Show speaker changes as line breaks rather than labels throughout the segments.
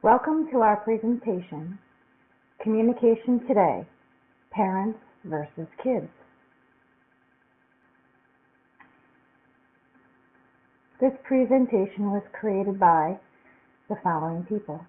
Welcome to our presentation, Communication Today, Parents versus Kids. This presentation was created by the following people: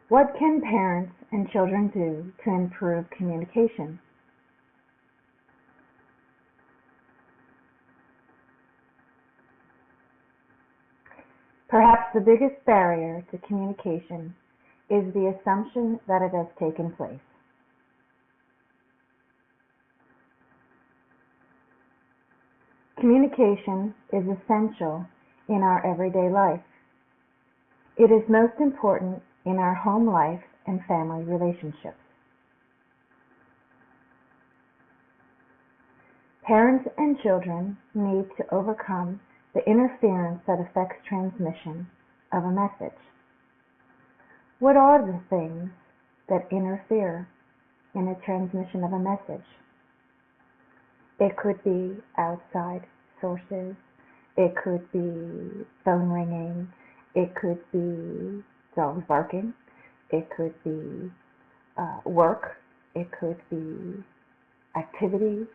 What can parents and children do to improve communication? Perhaps the biggest barrier to communication is the assumption that it has taken place. Communication is essential in our everyday life. It is most important in our home life and family relationships. Parents and children need to overcome the interference that affects transmission of a message. What are the things that interfere in the transmission of a message? It could be outside sources, it could be phone ringing, it could be dogs barking, it could be work, it could be activities.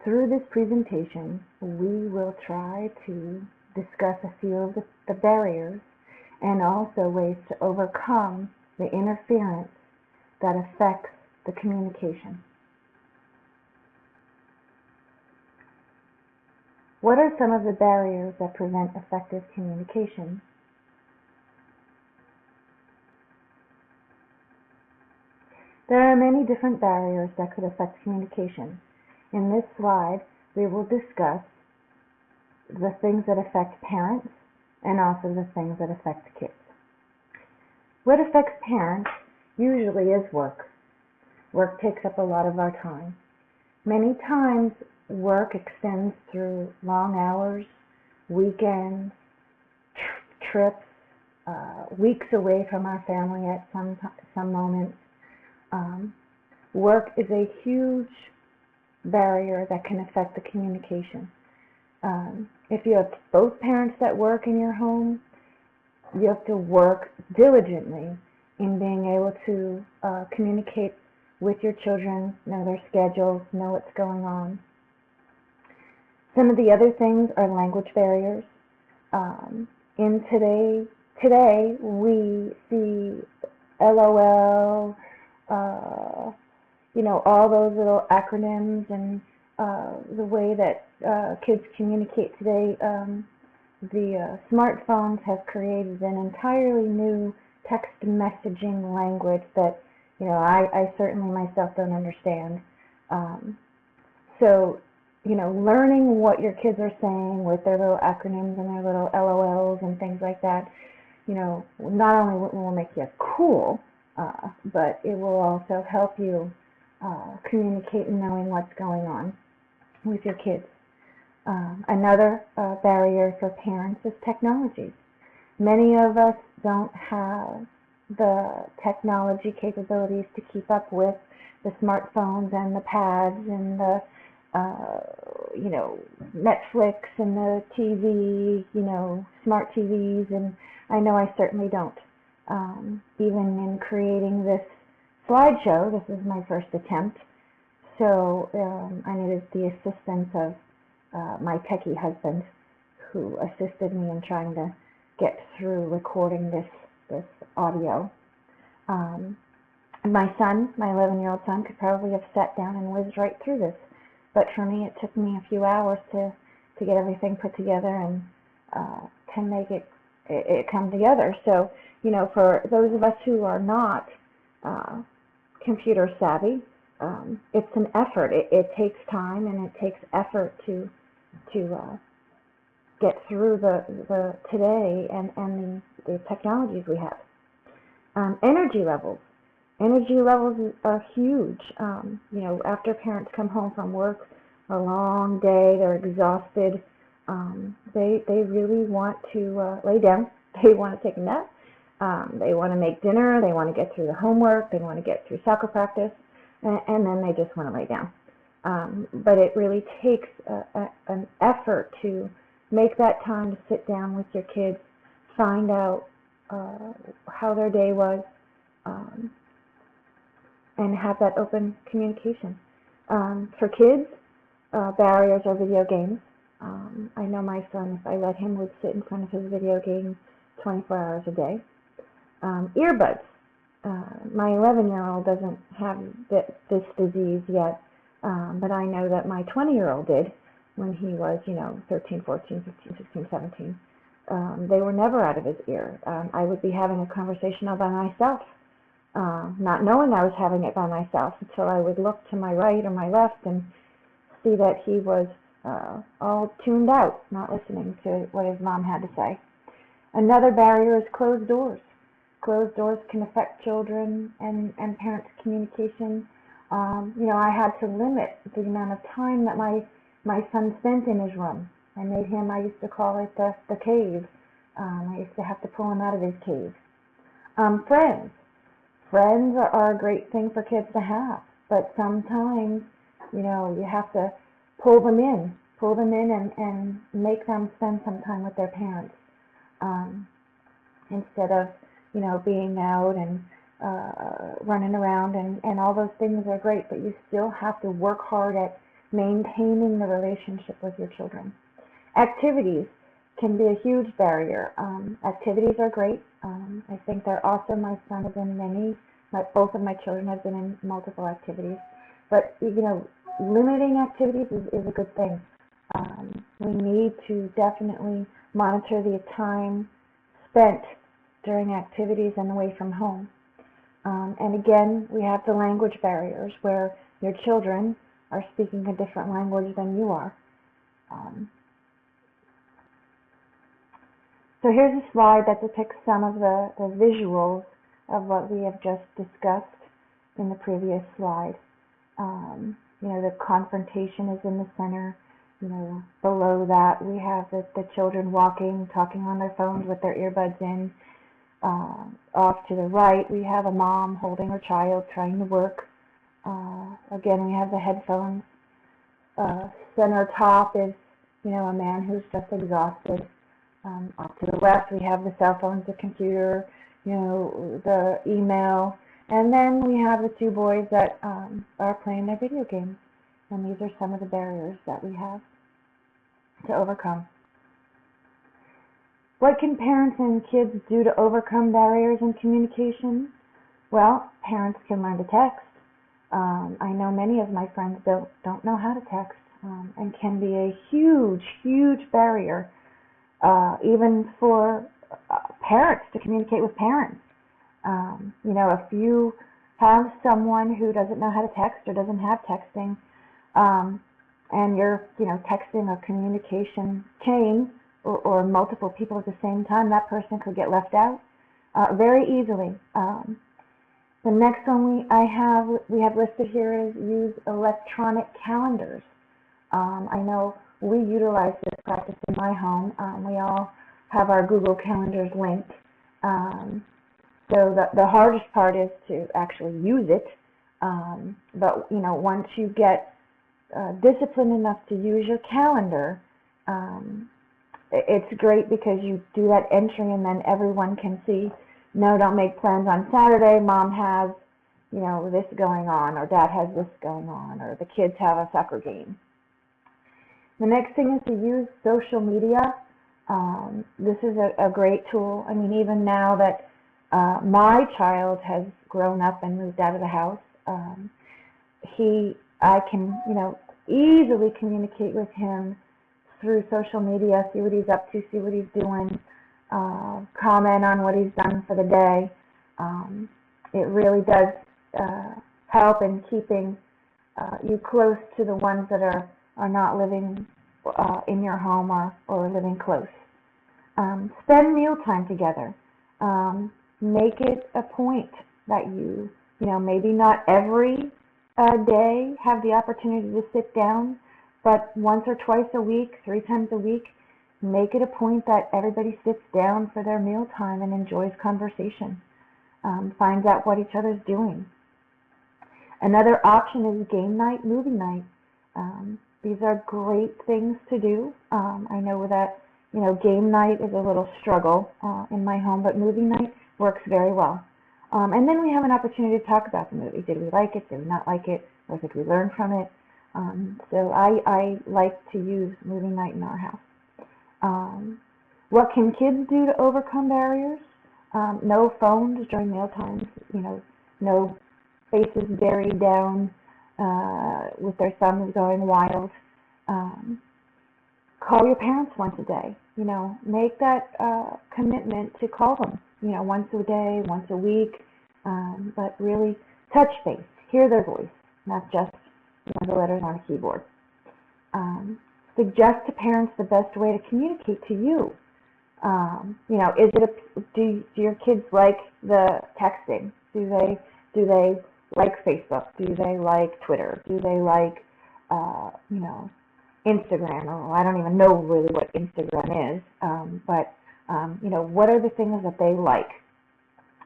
Through this presentation, we will try to discuss a few of the barriers and also ways to overcome the interference that affects the communication. What are some of the barriers that prevent effective communication? There are many different barriers that could affect communication. In this slide, we will discuss the things that affect parents and also the things that affect kids. What affects parents usually is work. Work takes up a lot of our time. Many times, work extends through long hours, weekends, trips, weeks away from our family at some moments. Work is a huge barrier that can affect the communication. If you have both parents that work in your home, you have to work diligently in being able to communicate with your children, know their schedules, know what's going on. Some of the other things are language barriers. Today we see LOL, all those little acronyms and the way that kids communicate today. The smartphones have created an entirely new text messaging language that I certainly myself don't understand. So learning what your kids are saying with their little acronyms and their little LOLs and things like that, not only will make you cool, but it will also help you communicate and knowing what's going on with your kids. Another barrier for parents is technology. Many of us don't have the technology capabilities to keep up with the smartphones and the pads and the Netflix and the TV, smart TVs, and I know I certainly don't. Even in creating this slideshow, this is my first attempt, so I needed the assistance of my techie husband, who assisted me in trying to get through recording this audio. My 11-year-old son, could probably have sat down and whizzed right through this, but for me, it took me a few hours to get everything put together and to make it come together. So, for those of us who are not computer savvy, it's an effort. It takes time and it takes effort to get through the today and the technologies we have. Energy levels. Energy levels are huge. After parents come home from work, a long day, they're exhausted. They really want to lay down. They want to take a nap. They want to make dinner. They want to get through the homework. They want to get through soccer practice. and then they just want to lay down. But it really takes an effort to make that time to sit down with your kids, find out how their day was, um, and have that open communication. For kids, barriers are video games. I know my son, if I let him, would sit in front of his video game 24 hours a day. Earbuds. My 11-year-old doesn't have this disease yet, but I know that my 20-year-old did when he was, 13, 14, 15, 16, 17. They were never out of his ear. I would be having a conversation all by myself, not knowing I was having it by myself, until I would look to my right or my left and see that he was all tuned out, not listening to what his mom had to say. Another barrier is closed doors. Closed doors can affect children and parents' communication. I had to limit the amount of time that my son spent in his room. I used to call it the cave. I used to have to pull him out of his cave. Friends. Friends are a great thing for kids to have, but sometimes, you have to pull them in and make them spend some time with their parents, instead of, being out and running around, and all those things are great, but you still have to work hard at maintaining the relationship with your children. Activities can be a huge barrier. Activities are great. I think they're awesome. My son is in many, both of my children have been in multiple activities, but limiting activities is a good thing. We need to definitely monitor the time spent during activities and away from home. And again, we have the language barriers where your children are speaking a different language than you are. So here's a slide that depicts some of the visuals of what we have just discussed in the previous slide. The confrontation is in the center. Below that we have the children walking, talking on their phones with their earbuds in. Off to the right, we have a mom holding her child trying to work. Again, we have the headphones. Center top is, a man who's just exhausted. Off to the left, we have the cell phones, the computer, the email, and then we have the two boys that are playing their video games. And these are some of the barriers that we have to overcome. What can parents and kids do to overcome barriers in communication? Well, parents can learn to text. I know many of my friends don't know how to text, and can be a huge, huge barrier, even for parents to communicate with parents. If you have someone who doesn't know how to text or doesn't have texting, and you're, texting a communication chain, or multiple people at the same time, that person could get left out very easily. The next one we have listed here is use electronic calendars. I know we utilize this practice in my home. We all have our Google Calendars linked. So the hardest part is to actually use it. But once you get disciplined enough to use your calendar, it's great because you do that entry and then everyone can see, no, don't make plans on Saturday, mom has, this going on, or dad has this going on, or the kids have a soccer game. The next thing is to use social media. This is a great tool. I mean, even now that my child has grown up and moved out of the house, I can, easily communicate with him through social media, see what he's up to, see what he's doing, comment on what he's done for the day. It really does help in keeping you close to the ones that are not living in your home or living close. Spend mealtime together. Make it a point that you maybe not every day have the opportunity to sit down, but once or twice a week, 3 times a week, make it a point that everybody sits down for their mealtime and enjoys conversation, finds out what each other's doing. Another option is game night, movie night. These are great things to do. I know that game night is a little struggle in my home, but movie night works very well. And then we have an opportunity to talk about the movie. Did we like it? Did we not like it? What did we learn from it? So I like to use movie night in our house. What can kids do to overcome barriers? No phones during meal times. No faces buried down with their thumbs going wild. Call your parents once a day. Make that commitment to call them. Once a day, once a week, but really touch base, hear their voice, not just the letters on a keyboard. Suggest to parents the best way to communicate to you. Do your kids like the texting? Do they like Facebook? Do they like Twitter? Do they like Instagram? Or I don't even know really what Instagram is, but what are the things that they like?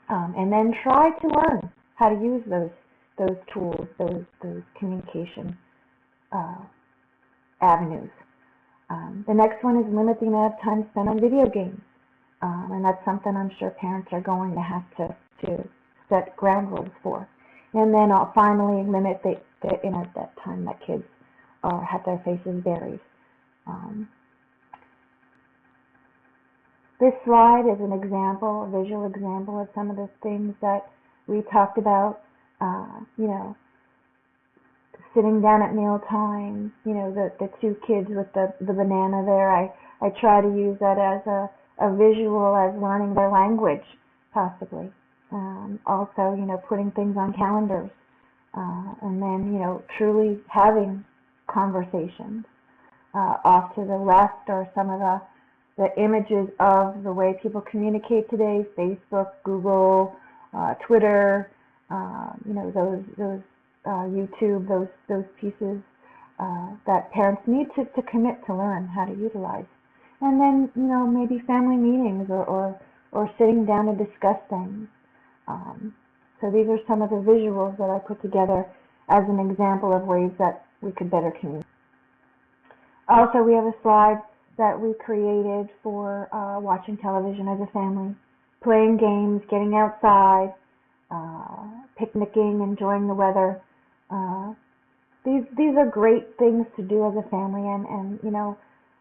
And then try to learn how to use those tools, those communication avenues. The next one is limit the amount of time spent on video games. And that's something I'm sure parents are going to have to set ground rules for. And then I'll finally limit the internet time that kids have their faces buried. This slide is an example, a visual example of some of the things that we talked about. Sitting down at mealtime, the two kids with the banana there. I try to use that as a visual as learning their language, possibly. Also, putting things on calendars, and then, truly having conversations. Off to the left are some of the images of the way people communicate today: Facebook, Google, Twitter, those YouTube, those pieces that parents need to commit to learn how to utilize. And then, maybe family meetings or sitting down to discuss things. So these are some of the visuals that I put together as an example of ways that we could better communicate. Also, we have a slide that we created for watching television as a family, playing games, getting outside, picnicking, enjoying the weather. These are great things to do as a family, and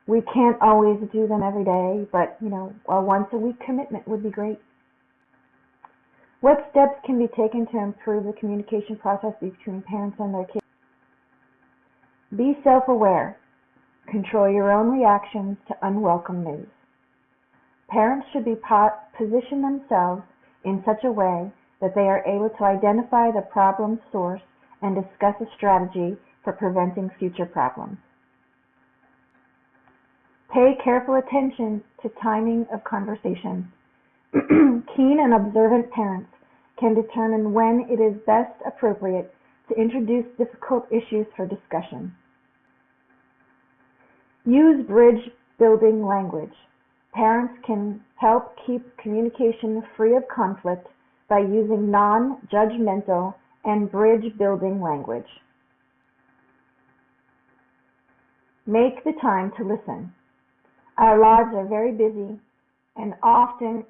we can't always do them every day, but a once a week commitment would be great. What steps can be taken to improve the communication process between parents and their kids? Be self-aware. Control your own reactions to unwelcome news. Parents should position themselves in such a way that they are able to identify the problem source and discuss a strategy for preventing future problems. Pay careful attention to timing of conversation. Keen and observant parents can determine when it is best appropriate to introduce difficult issues for discussion. Use bridge-building language. Parents can help keep communication free of conflict by using non-judgmental and bridge-building language. Make the time to listen. Our lives are very busy, and often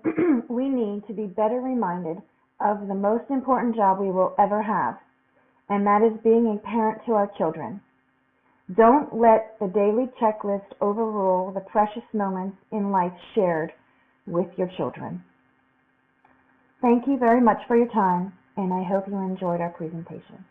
we need to be better reminded of the most important job we will ever have, and that is being a parent to our children. Don't let the daily checklist overrule the precious moments in life shared with your children. Thank you very much for your time, and I hope you enjoyed our presentation.